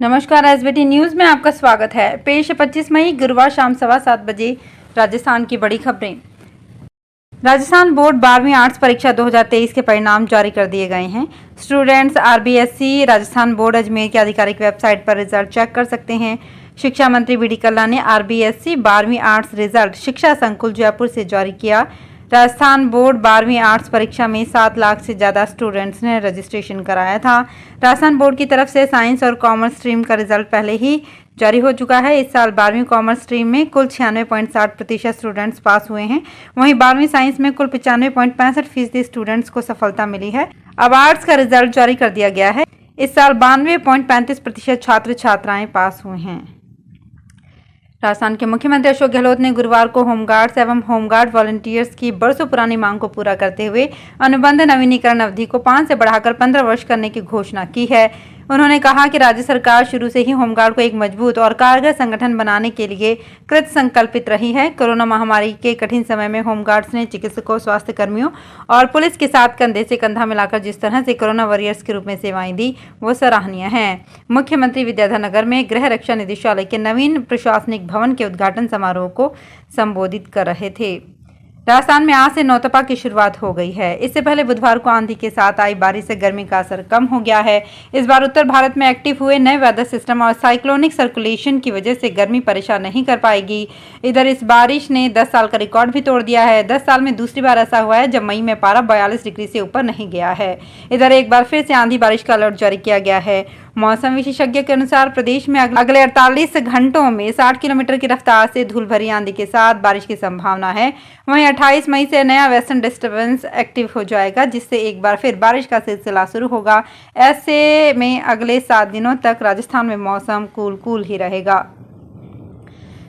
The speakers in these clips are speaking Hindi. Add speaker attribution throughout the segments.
Speaker 1: नमस्कार, एसबीटी न्यूज में आपका स्वागत है। पेश 25 मई गुरुवार शाम 7:15 बजे राजस्थान की बड़ी खबरें। राजस्थान बोर्ड 12वीं आर्ट्स परीक्षा 2023 के परिणाम जारी कर दिए गए हैं। Students RBSE Rajasthan board Ajmer की आधिकारिक वेबसाइट पर रिजल्ट चेक कर सकते हैं। शिक्षा मंत्री बीडी कल्ला ने आरबीएसई 12वीं आर्ट्स रिजल्ट शिक्षा संकुल जयपुर से जारी किया। राजस्थान बोर्ड 12वीं आर्ट्स परीक्षा में 7 लाख से ज्यादा स्टूडेंट्स ने रजिस्ट्रेशन कराया था। राजस्थान बोर्ड की तरफ से साइंस और कॉमर्स स्ट्रीम का रिजल्ट पहले ही जारी हो चुका है। इस साल 12वीं कॉमर्स स्ट्रीम में कुल 96.60% स्टूडेंट्स पास हुए हैं। वहीं 12वीं साइंस में कुल 95.65% स्टूडेंट्स को सफलता मिली है। अब आर्ट्स का रिजल्ट जारी कर दिया गया है। इस साल 92.35% छात्र छात्राएं पास हुए हैं। राजस्थान के मुख्यमंत्री अशोक गहलोत ने गुरुवार को होमगार्ड्स एवं होमगार्ड वॉलंटियर्स की बरसों पुरानी मांग को पूरा करते हुए अनुबंध नवीनीकरण अवधि को 5 से बढ़ाकर 15 वर्ष करने की घोषणा की है। उन्होंने कहा कि राज्य सरकार शुरू से ही होमगार्ड को एक मजबूत और कारगर संगठन बनाने के लिए कृत संकल्पित रही है। कोरोना महामारी के कठिन समय में होमगार्ड्स ने चिकित्सकों, स्वास्थ्य कर्मियों और पुलिस के साथ कंधे से कंधा मिलाकर जिस तरह से कोरोना वॉरियर्स के रूप में सेवाएं दी, वो सराहनीय है। मुख्यमंत्री विद्याधर नगर में गृह रक्षा निदेशालय के नवीन प्रशासनिक भवन के उद्घाटन समारोह को संबोधित कर रहे थे। राजस्थान में आज से नौतपा की शुरुआत हो गई है। इससे पहले बुधवार को आंधी के साथ आई बारिश से गर्मी का असर कम हो गया है। इस बार उत्तर भारत में एक्टिव हुए नए वेदर सिस्टम और साइक्लोनिक सर्कुलेशन की वजह से गर्मी परेशान नहीं कर पाएगी। इधर इस बारिश ने 10 साल का रिकॉर्ड भी तोड़ दिया है। 10 साल में दूसरी बार ऐसा हुआ है जब मई में पारा 42 डिग्री से ऊपर नहीं गया है। इधर एक बार फिर से आंधी बारिश का अलर्ट जारी किया गया है। मौसम विशेषज्ञ के अनुसार प्रदेश में अगले 48 घंटों में 60 किलोमीटर की रफ्तार से धूल भरी आंधी के साथ बारिश की संभावना है। वहीं 28 मई से नया वेस्टर्न डिस्टर्बेंस एक्टिव हो जाएगा, जिससे एक बार फिर बारिश का सिलसिला शुरू होगा। ऐसे में अगले 7 दिनों तक राजस्थान में मौसम कूल ही रहेगा।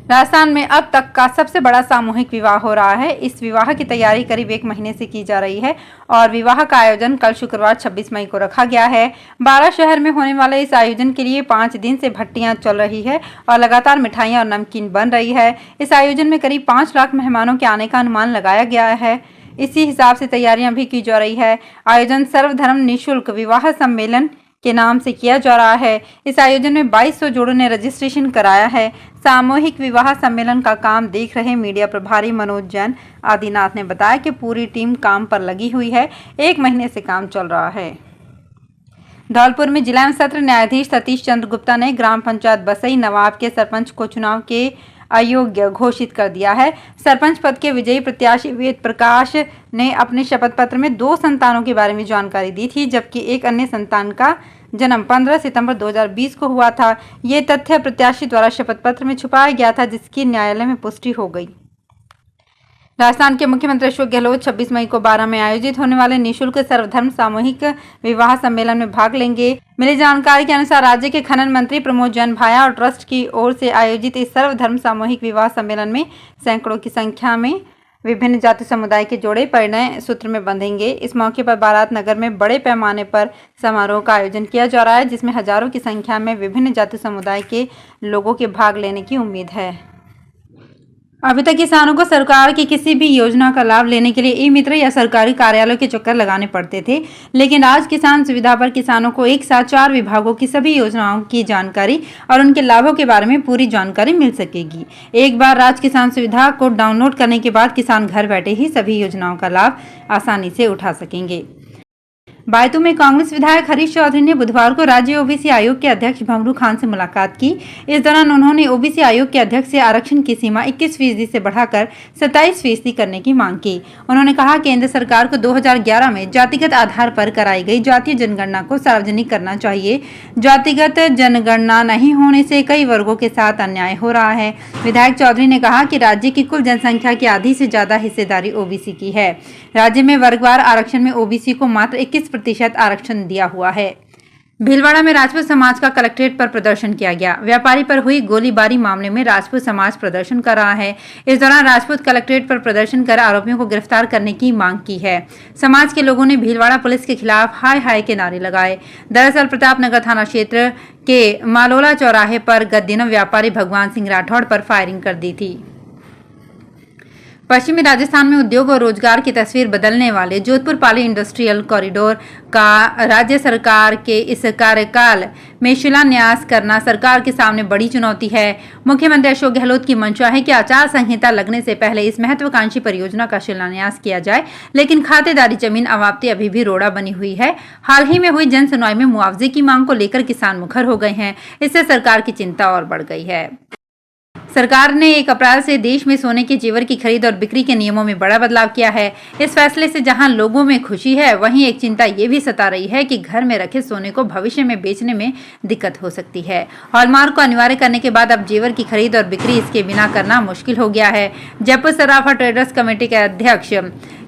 Speaker 1: राजस्थान में अब तक का सबसे बड़ा सामूहिक विवाह हो रहा है। इस विवाह की तैयारी करीब 1 महीने से की जा रही है और विवाह का आयोजन कल शुक्रवार 26 मई को रखा गया है। 12 शहर में होने वाले इस आयोजन के लिए 5 दिन से भट्टियां चल रही है और लगातार मिठाइयां और नमकीन बन रही है। इस आयोजन में करीब 5 लाख मेहमानों के आने का अनुमान लगाया गया है। इसी हिसाब से तैयारियां भी की जा रही है। आयोजन सर्वधर्म निःशुल्क विवाह सम्मेलन के नाम से किया जा रहा है। इस आयोजन में 2200 जोड़ों ने रजिस्ट्रेशन कराया है। सामूहिक विवाह सम्मेलन का काम देख रहे मीडिया प्रभारी मनोज जैन आदिनाथ ने बताया कि पूरी टीम काम पर लगी हुई है। 1 महीने से काम चल रहा है। धौलपुर में जिला एवं सत्र न्यायाधीश सतीश चंद्र गुप्ता ने ग्राम पंचायत बसई नवाब के सरपंच को चुनाव के अयोग्य घोषित कर दिया है। सरपंच पद के विजयी प्रत्याशी वेद प्रकाश ने अपने शपथ पत्र में 2 संतानों के बारे में जानकारी दी थी, जबकि एक अन्य संतान का जन्म 15 सितंबर 2020 को हुआ था। ये तथ्य प्रत्याशी द्वारा शपथ पत्र में छुपाया गया था, जिसकी न्यायालय में पुष्टि हो गई। राजस्थान के मुख्यमंत्री अशोक गहलोत 26 मई को 12 में आयोजित होने वाले निःशुल्क सर्वधर्म सामूहिक विवाह सम्मेलन में भाग लेंगे। मिली जानकारी के अनुसार राज्य के खनन मंत्री प्रमोद जैन भाया और ट्रस्ट की ओर से आयोजित इस सर्वधर्म सामूहिक विवाह सम्मेलन में सैकड़ों की संख्या में विभिन्न जाति समुदाय के जोड़े परिणय सूत्र में बंधेंगे। इस मौके पर बारात नगर में बड़े पैमाने पर समारोह का आयोजन किया जा रहा है, जिसमें हजारों की संख्या में विभिन्न जाति समुदाय के लोगों के भाग लेने की उम्मीद है। अभी तक किसानों को सरकार की किसी भी योजना का लाभ लेने के लिए ई मित्र या सरकारी कार्यालयों के चक्कर लगाने पड़ते थे, लेकिन आज किसान सुविधा पर किसानों को एक साथ 4 विभागों की सभी योजनाओं की जानकारी और उनके लाभों के बारे में पूरी जानकारी मिल सकेगी। एक बार राज किसान सुविधा को डाउनलोड करने के बाद किसान घर बैठे ही सभी योजनाओं का लाभ आसानी से उठा सकेंगे। बायतू में कांग्रेस विधायक हरीश चौधरी ने बुधवार को राज्य ओबीसी आयोग के अध्यक्ष भंगरू खान से मुलाकात की। इस दौरान उन्होंने ओबीसी आयोग के अध्यक्ष से आरक्षण की सीमा 21% से बढ़ाकर 27% करने की मांग की। उन्होंने कहा केंद्र सरकार को 2011 में जातिगत आधार पर कराई गई जातीय जनगणना को सार्वजनिक करना चाहिए। जातिगत जनगणना नहीं होने से कई वर्गों के साथ अन्याय हो रहा है। विधायक चौधरी ने कहा कि राज्य की कुल जनसंख्या की आधी से ज्यादा हिस्सेदारी ओबीसी की है। राज्य में वर्गवार आरक्षण में ओबीसी को मात्र 21% आरक्षण दिया हुआ है। भीलवाड़ा में राजपूत समाज का कलेक्ट्रेट पर प्रदर्शन किया गया। व्यापारी पर हुई गोलीबारी मामले में राजपूत समाज प्रदर्शन कर रहा है। इस दौरान राजपूत कलेक्ट्रेट पर प्रदर्शन कर आरोपियों को गिरफ्तार करने की मांग की है। समाज के लोगों ने भीलवाड़ा पुलिस के खिलाफ हाय हाय के नारे लगाए। दरअसल प्रतापनगर थाना क्षेत्र के मालोला चौराहे पर गत दिनों व्यापारी भगवान सिंह राठौड़ पर फायरिंग कर दी थी। पश्चिमी राजस्थान में उद्योग और रोजगार की तस्वीर बदलने वाले जोधपुर पाली इंडस्ट्रियल कॉरिडोर का राज्य सरकार के इस कार्यकाल में शिलान्यास करना सरकार के सामने बड़ी चुनौती है। मुख्यमंत्री अशोक गहलोत की मंशा है कि आचार संहिता लगने से पहले इस महत्वाकांक्षी परियोजना का शिलान्यास किया जाए, लेकिन खातेदारी जमीन अवाप्ति अभी भी रोड़ा बनी हुई है। हाल ही में हुई जन सुनवाई में मुआवजे की मांग को लेकर किसान मुखर हो गए हैं। इससे सरकार की चिंता और बढ़ गई है। सरकार ने 1 अप्रैल से देश में सोने के जेवर की खरीद और बिक्री के नियमों में बड़ा बदलाव किया है। इस फैसले से जहां लोगों में खुशी है, वहीं एक चिंता ये भी सता रही है कि घर में रखे सोने को भविष्य में बेचने में दिक्कत हो सकती है। हॉलमार्क को अनिवार्य करने के बाद अब जेवर की खरीद और बिक्री इसके बिना करना मुश्किल हो गया है। जयपुर सराफा ट्रेडर्स कमेटी के अध्यक्ष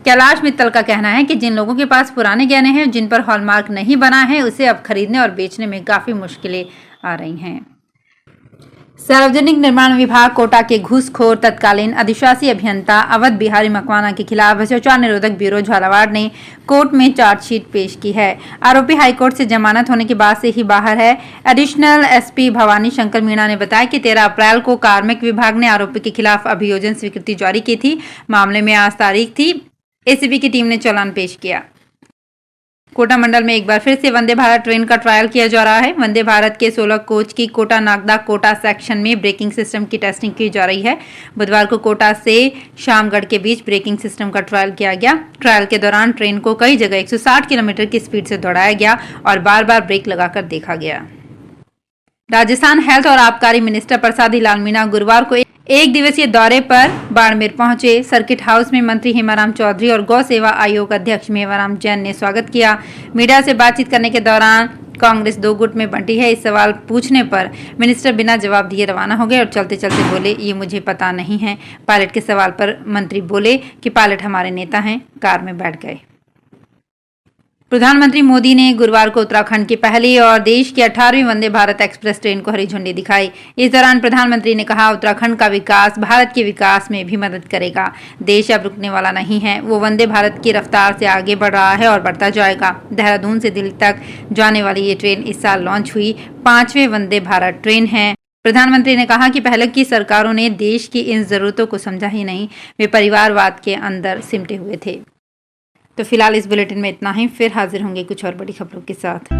Speaker 1: कैलाश मित्तल का कहना है कि जिन लोगों के पास पुराने गहने हैं, जिन पर हॉलमार्क नहीं बना है, उसे अब खरीदने और बेचने में काफी मुश्किलें आ रही हैं। सार्वजनिक निर्माण विभाग कोटा के घूसखोर तत्कालीन अधिशासी अभियंता अवध बिहारी मकवाना के खिलाफ भ्रष्टाचार निरोधक ब्यूरो झालावाड़ ने कोर्ट में चार्जशीट पेश की है। आरोपी हाईकोर्ट से जमानत होने के बाद से ही बाहर है। एडिशनल एसपी भवानी शंकर मीणा ने बताया कि 13 अप्रैल को कार्मिक विभाग ने आरोपी के खिलाफ अभियोजन स्वीकृति जारी की थी। मामले में आज तारीख थी। एसीबी की टीम ने चालान पेश किया। कोटा मंडल में एक बार फिर से वंदे भारत ट्रेन का ट्रायल किया जा रहा है। वंदे भारत के 16 कोच की कोटा नागदा कोटा सेक्शन में ब्रेकिंग सिस्टम की टेस्टिंग की जा रही है। बुधवार को कोटा से शामगढ़ के बीच ब्रेकिंग सिस्टम का ट्रायल किया गया। ट्रायल के दौरान ट्रेन को कई जगह 160 किलोमीटर की स्पीड से दौड़ाया गया और बार बार ब्रेक लगाकर देखा गया। राजस्थान हेल्थ और आबकारी मिनिस्टर प्रसादी लाल मीणा गुरुवार को एक दिवसीय दौरे पर बाड़मेर पहुंचे। सर्किट हाउस में मंत्री हेमाराम चौधरी और गौ सेवा आयोग अध्यक्ष मेवाराम जैन ने स्वागत किया। मीडिया से बातचीत करने के दौरान कांग्रेस 2 गुट में बंटी है, इस सवाल पूछने पर मिनिस्टर बिना जवाब दिए रवाना हो गए और चलते चलते बोले, ये मुझे पता नहीं है। पायलट के सवाल पर मंत्री बोले कि पायलट हमारे नेता हैं। कार में बैठ गए। प्रधानमंत्री मोदी ने गुरुवार को उत्तराखंड की पहली और देश की 18वीं वंदे भारत एक्सप्रेस ट्रेन को हरी झंडी दिखाई। इस दौरान प्रधानमंत्री ने कहा, उत्तराखंड का विकास भारत के विकास में भी मदद करेगा। देश अब रुकने वाला नहीं है, वो वंदे भारत की रफ्तार से आगे बढ़ रहा है और बढ़ता जाएगा। देहरादून से दिल्ली तक जाने वाली ये ट्रेन इस साल लॉन्च हुई 5वें वंदे भारत ट्रेन है। प्रधानमंत्री ने कहा कि पहले की सरकारों ने देश की इन जरूरतों को समझा ही नहीं, वे परिवारवाद के अंदर सिमटे हुए थे। तो फिलहाल इस बुलेटिन में इतना ही। फिर हाजिर होंगे कुछ और बड़ी खबरों के साथ।